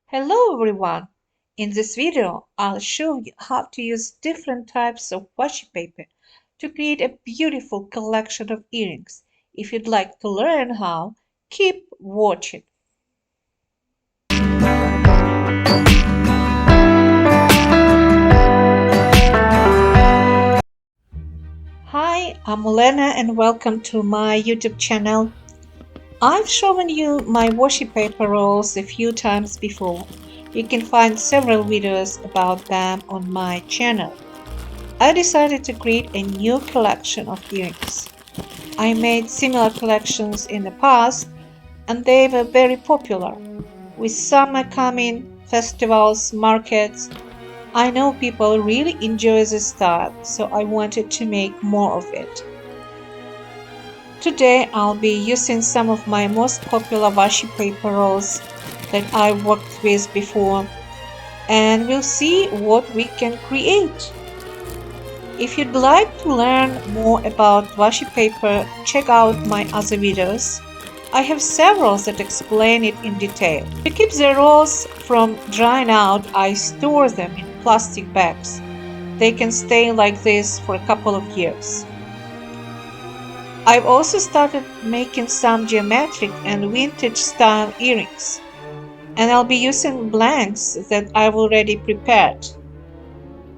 Hello everyone! In this video, I'll show you how to use different types of washi paper to create a beautiful collection of earrings. If you'd like to learn how, keep watching. Hi, I'm Olena and welcome to my YouTube channel. I've shown you my washi paper rolls a few times before. You can find several videos about them on my channel. I decided to create a new collection of earrings. I made similar collections in the past and they were very popular. With summer coming, festivals, markets, I know people really enjoy this style, so I wanted to make more of it. Today I'll be using some of my most popular washi paper rolls that I worked with before, and we'll see what we can create. If you'd like to learn more about washi paper, check out my other videos. I have several that explain it in detail. To keep the rolls from drying out, I store them in plastic bags. They can stay like this for a couple of years. I've also started making some geometric and vintage style earrings, and I'll be using blanks that I've already prepared.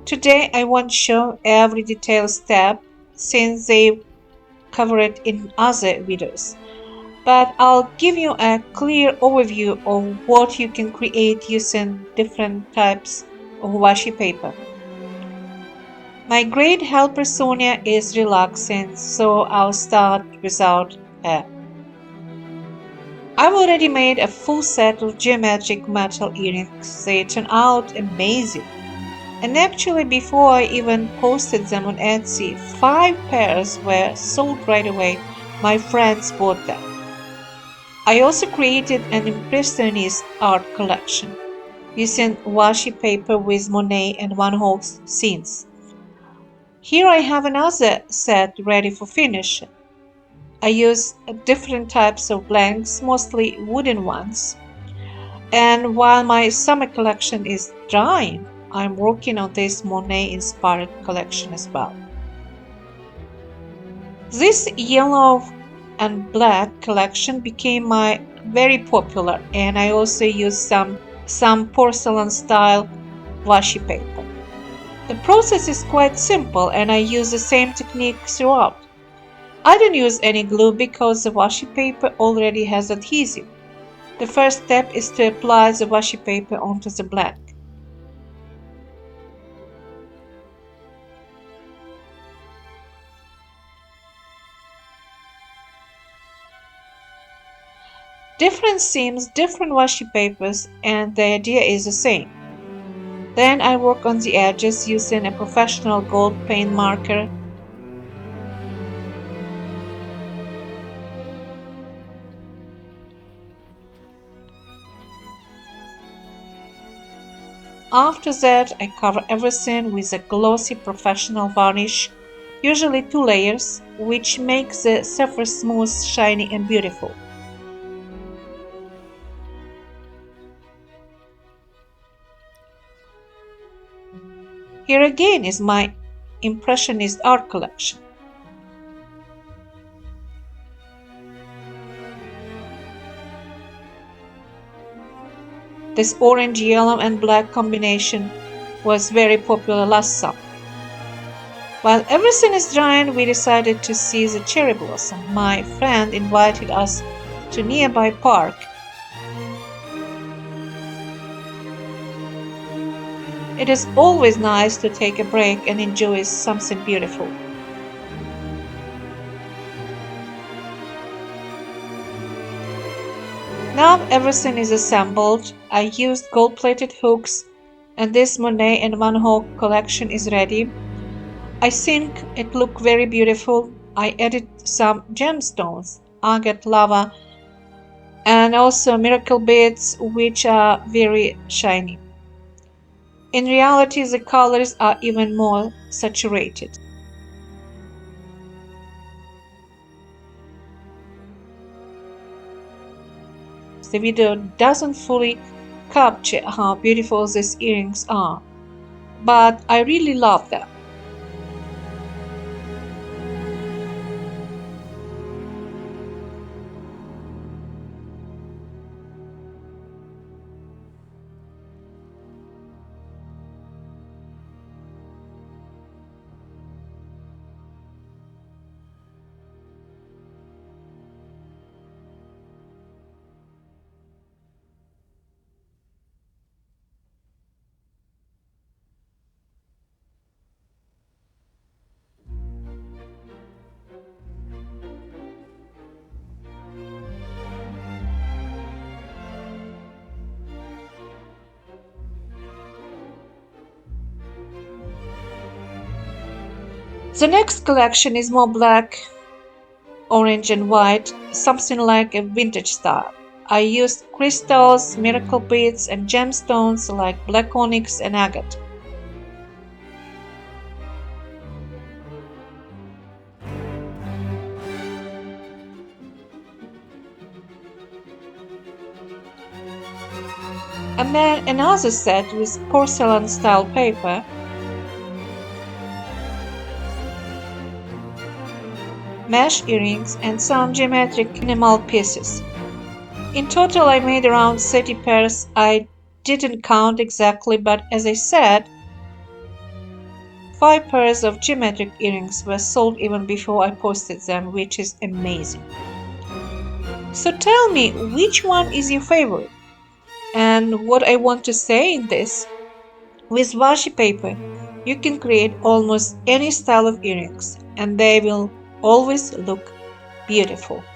Today I won't show every detailed step since they've covered in other videos, but I'll give you a clear overview of what you can create using different types of washi paper. My great helper Sonia is relaxing, so I'll start without her. I've already made a full set of geometric metal earrings. They turn out amazing. And actually, before I even posted them on Etsy, 5 pairs were sold right away. My friends bought them. I also created an impressionist art collection using washi paper with Monet and Van Gogh's scenes. Here I have another set ready for finish. I use different types of blanks, mostly wooden ones. And while my summer collection is drying, I'm working on this Monet-inspired collection as well. This yellow and black collection became my very popular, and I also use some porcelain-style washi paper. The process is quite simple, and I use the same technique throughout. I don't use any glue because the washi paper already has adhesive. The first step is to apply the washi paper onto the blank. Different seams, different washi papers, and the idea is the same. Then I work on the edges using a professional gold paint marker. After that, I cover everything with a glossy professional varnish, usually 2 layers, which makes the surface smooth, shiny, and beautiful. Here again is my Impressionist art collection. This orange, yellow, and black combination was very popular last summer. While everything is drying, we decided to see the cherry blossom. My friend invited us to a nearby park. It is always nice to take a break and enjoy something beautiful. Now everything is assembled. I used gold-plated hooks, and this Monet and Van Gogh collection is ready. I think it looked very beautiful. I added some gemstones, agate, lava, and also miracle beads, which are very shiny. In reality, the colors are even more saturated. The video doesn't fully capture how beautiful these earrings are, but I really love them. The next collection is more black, orange and white, something like a vintage style. I used crystals, miracle beads, and gemstones like black onyx and agate. And then another set with porcelain style paper, mesh earrings, and some geometric enamel pieces. In total, I made around 30 pairs. I didn't count exactly, but as I said, 5 pairs of geometric earrings were sold even before I posted them, which is amazing. So tell me, which one is your favorite? And what I want to say in this, with washi paper, you can create almost any style of earrings, and they will always look beautiful.